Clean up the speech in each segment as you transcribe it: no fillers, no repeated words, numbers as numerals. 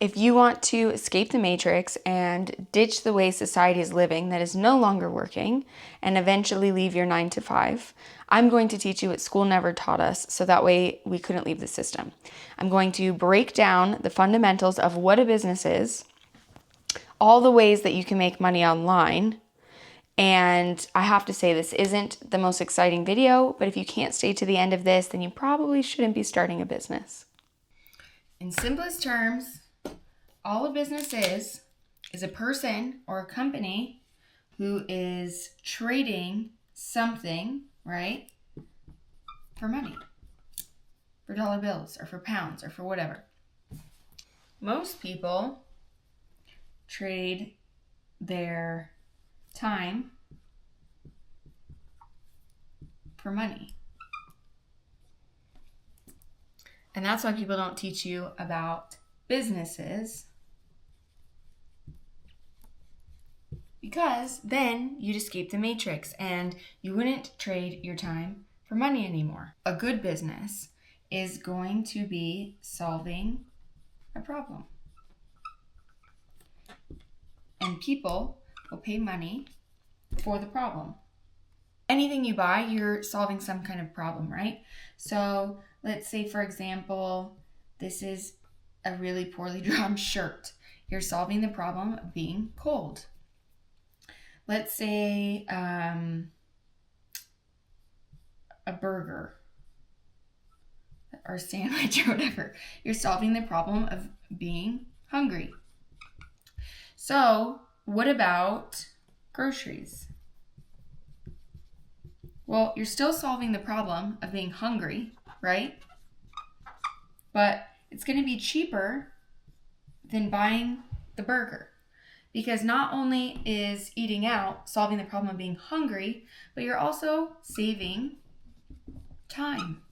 If you want to escape the matrix and ditch the way society is living that is no longer working and eventually leave your 9 to 5, I'm going to teach you what school never taught us so that way we couldn't leave the system. I'm going to break down the fundamentals of what a business is, all the ways that you can make money online. And I have to say, this isn't the most exciting video, but if you can't stay to the end of this, then you probably shouldn't be starting a business. In simplest terms, all a business is a person or a company who is trading something, right, for money, for dollar bills or for pounds or for whatever. Most people trade their time for money. And that's why people don't teach you about businesses, because then you'd escape the matrix and you wouldn't trade your time for money anymore. A good business is going to be solving a problem. And people will pay money for the problem. Anything you buy, you're solving some kind of problem, right? So let's say, for example, this is a really poorly drawn shirt. You're solving the problem of being cold. Let's say a burger or sandwich or whatever. You're solving the problem of being hungry. So what about groceries? Well, you're still solving the problem of being hungry, right? But it's going to be cheaper than buying the burger. Because not only is eating out solving the problem of being hungry, but you're also saving time.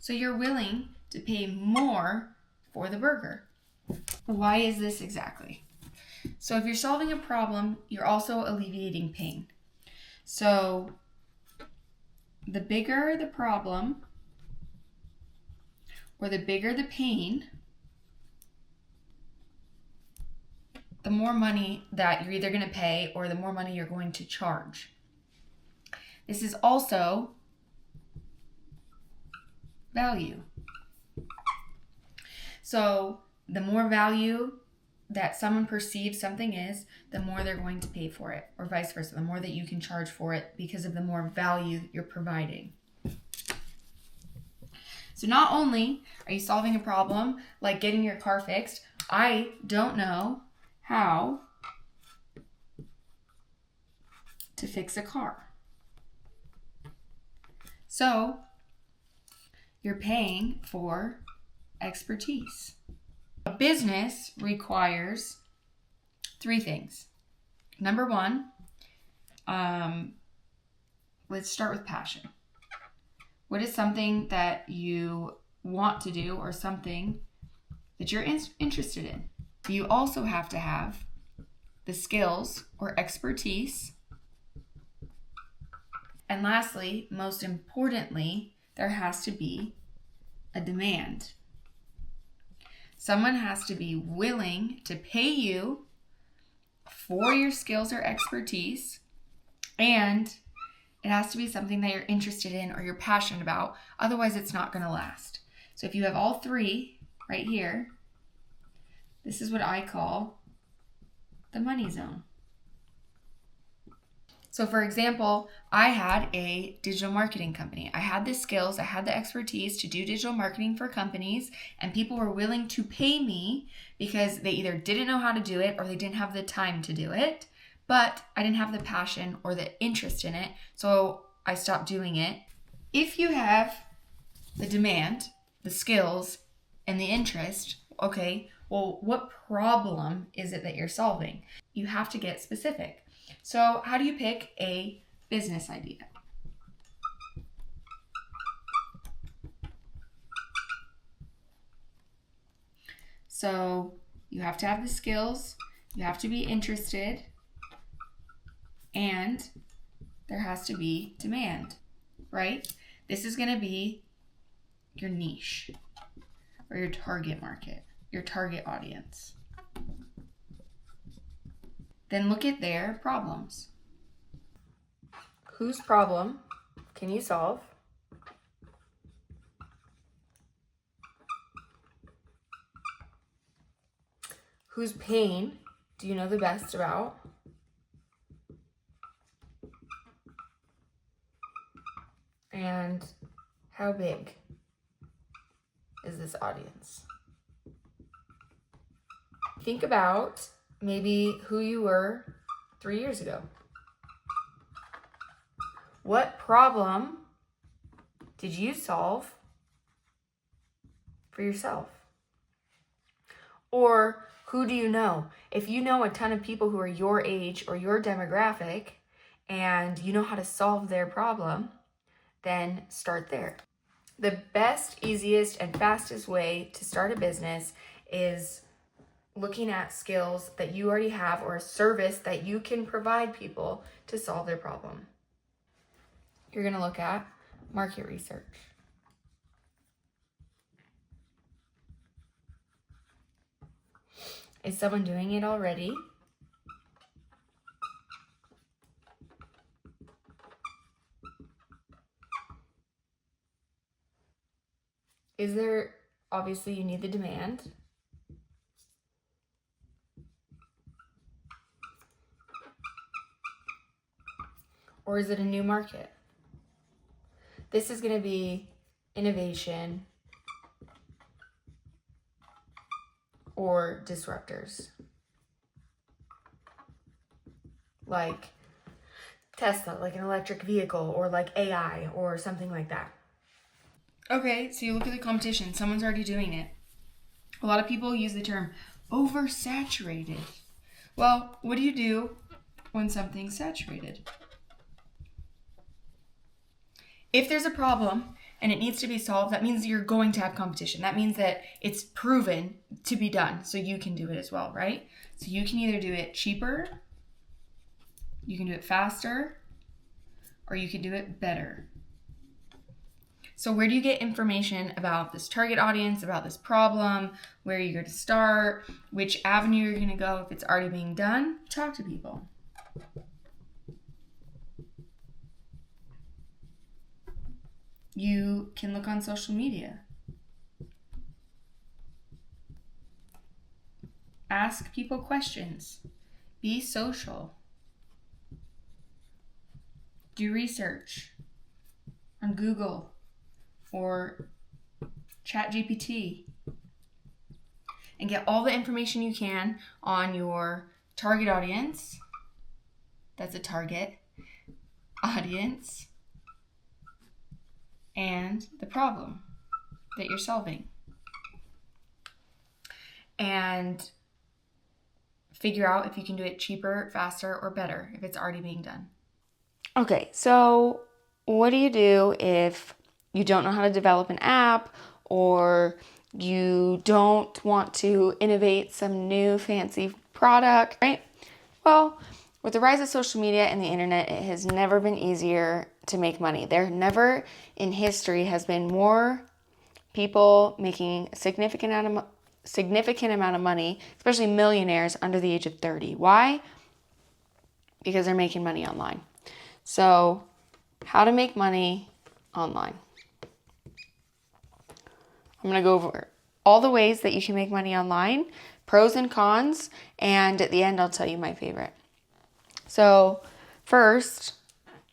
So you're willing to pay more for the burger. Why is this exactly? So if you're solving a problem, you're also alleviating pain. So the bigger the problem or the bigger the pain, the more money that you're either going to pay or the more money you're going to charge. This is also value. So the more value that someone perceives something is, the more they're going to pay for it, or vice versa, the more that you can charge for it because of the more value you're providing. So not only are you solving a problem like getting your car fixed, I don't know how to fix a car. So you're paying for expertise. A business requires 3 things. Number 1, let's start with passion. What is something that you want to do or something that you're interested in? You also have to have the skills or expertise. And lastly, most importantly, there has to be a demand. Someone has to be willing to pay you for your skills or expertise, and it has to be something that you're interested in or you're passionate about. Otherwise, it's not going to last. So if you have all 3 right here, this is what I call the money zone. So for example, I had a digital marketing company. I had the skills, I had the expertise to do digital marketing for companies, and people were willing to pay me because they either didn't know how to do it or they didn't have the time to do it, but I didn't have the passion or the interest in it, so I stopped doing it. If you have the demand, the skills, and the interest, okay, well, what problem is it that you're solving? You have to get specific. So how do you pick a business idea? So you have to have the skills, you have to be interested, and there has to be demand, right? This is going to be your niche or your target market. your target audience. Then look at their problems. Whose problem can you solve? Whose pain do you know the best about? And how big is this audience? Think about maybe who you were 3 years ago. What problem did you solve for yourself? Or who do you know? If you know a ton of people who are your age or your demographic and you know how to solve their problem, then start there. The best, easiest, and fastest way to start a business is looking at skills that you already have or a service that you can provide people to solve their problem. You're going to look at market research. Is someone doing it already? Is there, obviously you need the demand. Or is it a new market? This is going to be innovation or disruptors. Like Tesla, like an electric vehicle, or like AI, or something like that. Okay, so you look at the competition. Someone's already doing it. A lot of people use the term oversaturated. Well, what do you do when something's saturated? If there's a problem and it needs to be solved, that means you're going to have competition. That means that it's proven to be done, so you can do it as well, right? So you can either do it cheaper, you can do it faster, or you can do it better. So where do you get information about this target audience, about this problem, where you're going to start, which avenue you're going to go if it's already being done? Talk to people. You can look on social media. Ask people questions. Be social. Do research on Google or ChatGPT and get all the information you can on your target audience. That's a target audience. And the problem that you're solving. And figure out if you can do it cheaper, faster, or better if it's already being done. Okay, so what do you do if you don't know how to develop an app, or you don't want to innovate some new fancy product, right? Well, with the rise of social media and the internet, it has never been easier to make money. There never in history has been more people making a significant amount of money, especially millionaires under the age of 30. Why? Because they're making money online. So, how to make money online. I'm going to go over all the ways that you can make money online, pros and cons, and at the end I'll tell you my favorite. So, first,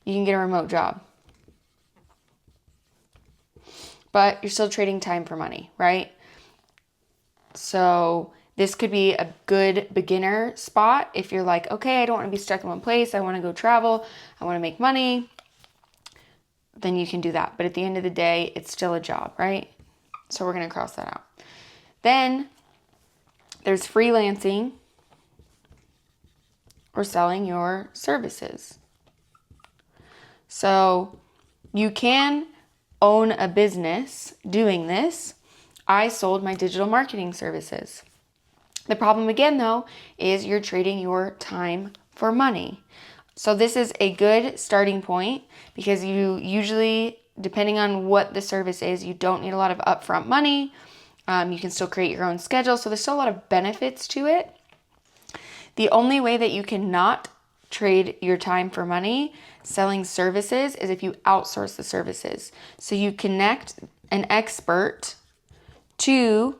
you can get a remote job. But you're still trading time for money, right? So this could be a good beginner spot if you're like, okay, I don't want to be stuck in one place. I want to go travel. I want to make money. Then you can do that. But at the end of the day, it's still a job, right? So we're going to cross that out. Then there's freelancing or selling your services. So you can own a business doing this. I sold my digital marketing services. The problem again, though, is you're trading your time for money. So this is a good starting point because you usually, depending on what the service is, you don't need a lot of upfront money. You can still create your own schedule. So there's still a lot of benefits to it. The only way that you cannot trade your time for money selling services is if you outsource the services. So you connect an expert to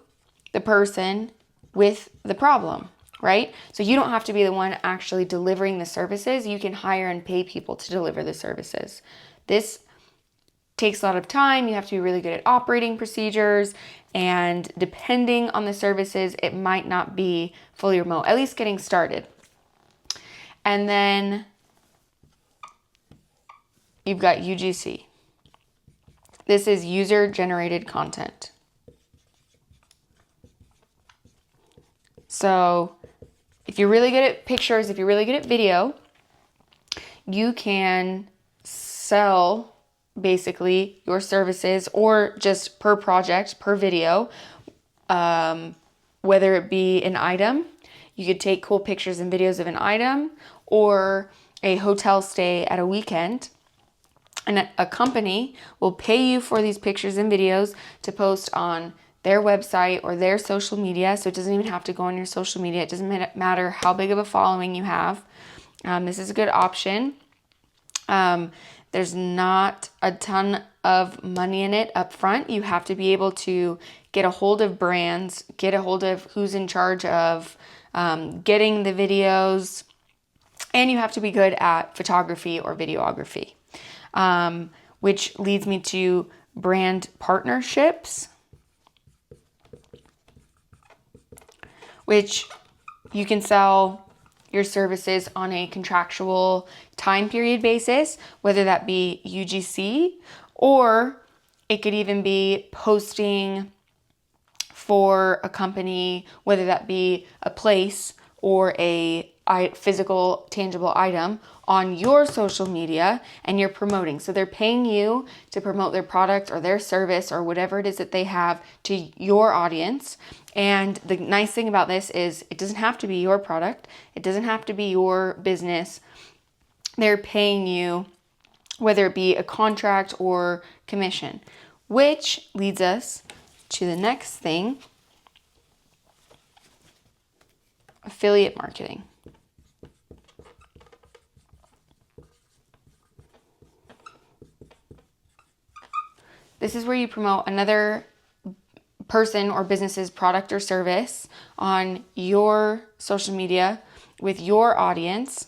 the person with the problem, right? So you don't have to be the one actually delivering the services. You can hire and pay people to deliver the services. This takes a lot of time. You have to be really good at operating procedures, and depending on the services, it might not be fully remote, at least getting started. And then you've got UGC. This is user-generated content. So if you're really good at pictures, if you're really good at video, you can sell basically your services, or just per project, per video, whether it be an item. You could take cool pictures and videos of an item, or a hotel stay at a weekend. And a company will pay you for these pictures and videos to post on their website or their social media. So it doesn't even have to go on your social media. It doesn't matter how big of a following you have. This is a good option. There's not a ton of money in it up front. You have to be able to get a hold of brands, get a hold of who's in charge of getting the videos, and you have to be good at photography or videography. Which leads me to brand partnerships, which you can sell your services on a contractual time period basis, whether that be UGC, or it could even be posting for a company, whether that be a place or a physical, tangible item on your social media, and you're promoting. So they're paying you to promote their product or their service or whatever it is that they have to your audience. And the nice thing about this is it doesn't have to be your product. It doesn't have to be your business. They're paying you, whether it be a contract or commission, which leads us to the next thing, affiliate marketing. This is where you promote another person or business's product or service on your social media with your audience.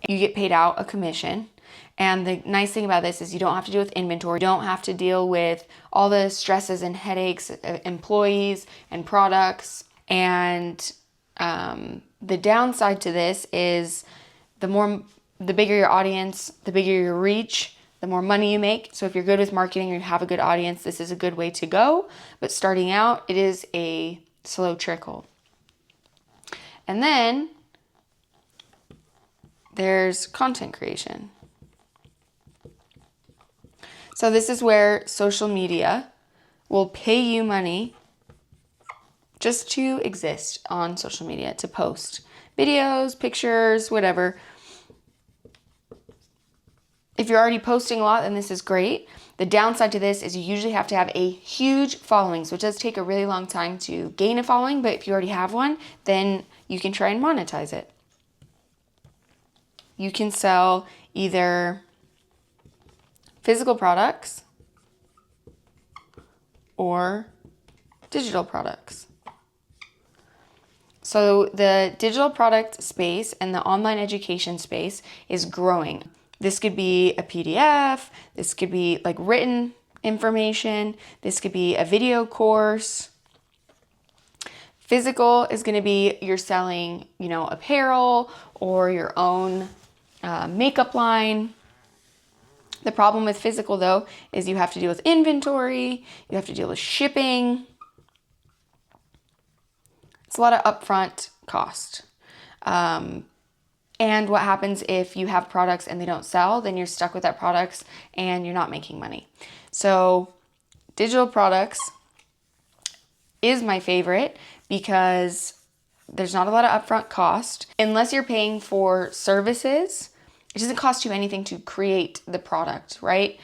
You get paid out a commission. And the nice thing about this is you don't have to deal with inventory. You don't have to deal with all the stresses and headaches of employees and products. And the downside to this is the bigger your audience, the bigger your reach, the more money you make. So if you're good with marketing or you have a good audience, this is a good way to go. But starting out, it is a slow trickle. And then there's content creation. So this is where social media will pay you money just to exist on social media, to post videos, pictures, whatever. If you're already posting a lot, then this is great. The downside to this is you usually have to have a huge following. So it does take a really long time to gain a following, but if you already have one, then you can try and monetize it. You can sell either physical products or digital products. So the digital product space and the online education space is growing. This could be a PDF, this could be like written information, this could be a video course. Physical is going to be you're selling, apparel or your own makeup line. The problem with physical though is you have to deal with inventory, you have to deal with shipping. It's a lot of upfront cost. And what happens if you have products and they don't sell, then you're stuck with that products and you're not making money. So digital products is my favorite because there's not a lot of upfront cost. Unless you're paying for services, it doesn't cost you anything to create the product, right?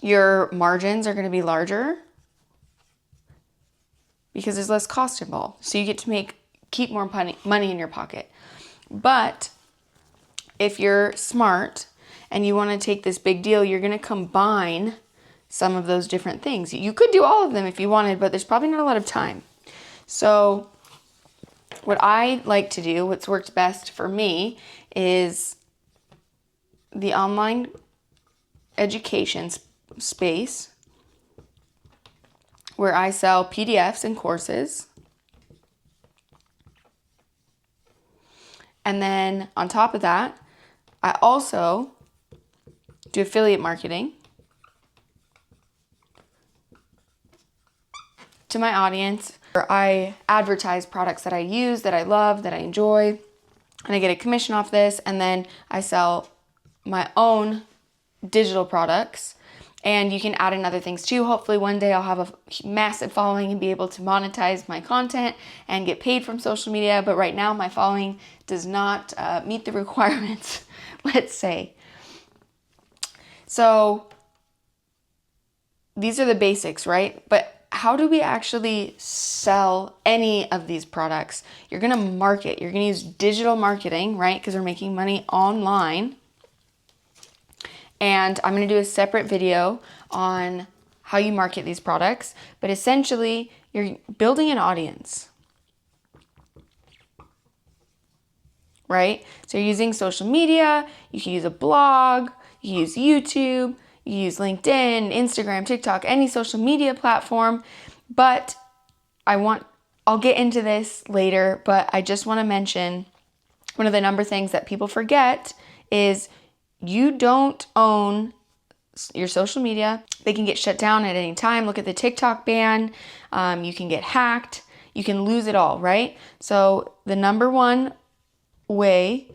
Your margins are going to be larger because there's less cost involved. So you get to keep more money in your pocket. But if you're smart and you want to take this big deal, you're going to combine some of those different things. You could do all of them if you wanted, but there's probably not a lot of time. So what I like to do, what's worked best for me, is the online education space where I sell PDFs and courses. And then on top of that, I also do affiliate marketing to my audience, where I advertise products that I use, that I love, that I enjoy, and I get a commission off this, and then I sell my own digital products. And you can add in other things too. Hopefully one day I'll have a massive following and be able to monetize my content and get paid from social media. But right now my following does not meet the requirements, let's say. So these are the basics, right? But how do we actually sell any of these products? You're going to market. You're going to use digital marketing, right? Because we're making money online. And I'm going to do a separate video on how you market these products. But essentially, you're building an audience, right? So you're using social media. You can use a blog. You can use YouTube. You use LinkedIn, Instagram, TikTok, any social media platform. But I'll get into this later, but I just want to mention one of the number things that people forget is you don't own your social media. They can get shut down at any time. Look at the TikTok ban. You can get hacked. You can lose it all, right? So the number one way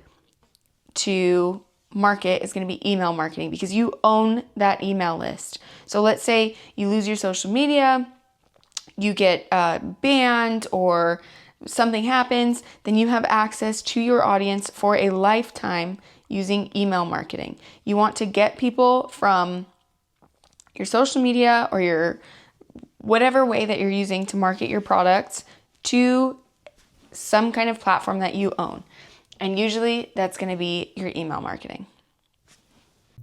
to market is going to be email marketing because you own that email list. So let's say you lose your social media, you get banned or something happens, then you have access to your audience for a lifetime using email marketing. You want to get people from your social media or your whatever way that you're using to market your products to some kind of platform that you own. And usually that's going to be your email marketing.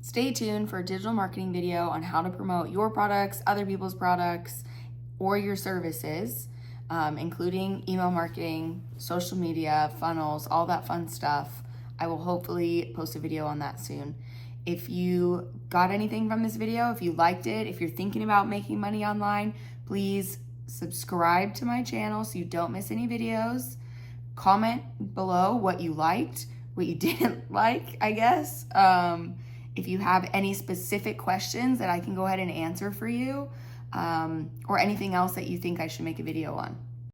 Stay tuned for a digital marketing video on how to promote your products, other people's products, or your services, including email marketing, social media, funnels, all that fun stuff. I will hopefully post a video on that soon. If you got anything from this video, if you liked it, if you're thinking about making money online, please subscribe to my channel so you don't miss any videos. Comment below what you liked, what you didn't like, I guess. If you have any specific questions that I can go ahead and answer for you, or anything else that you think I should make a video on.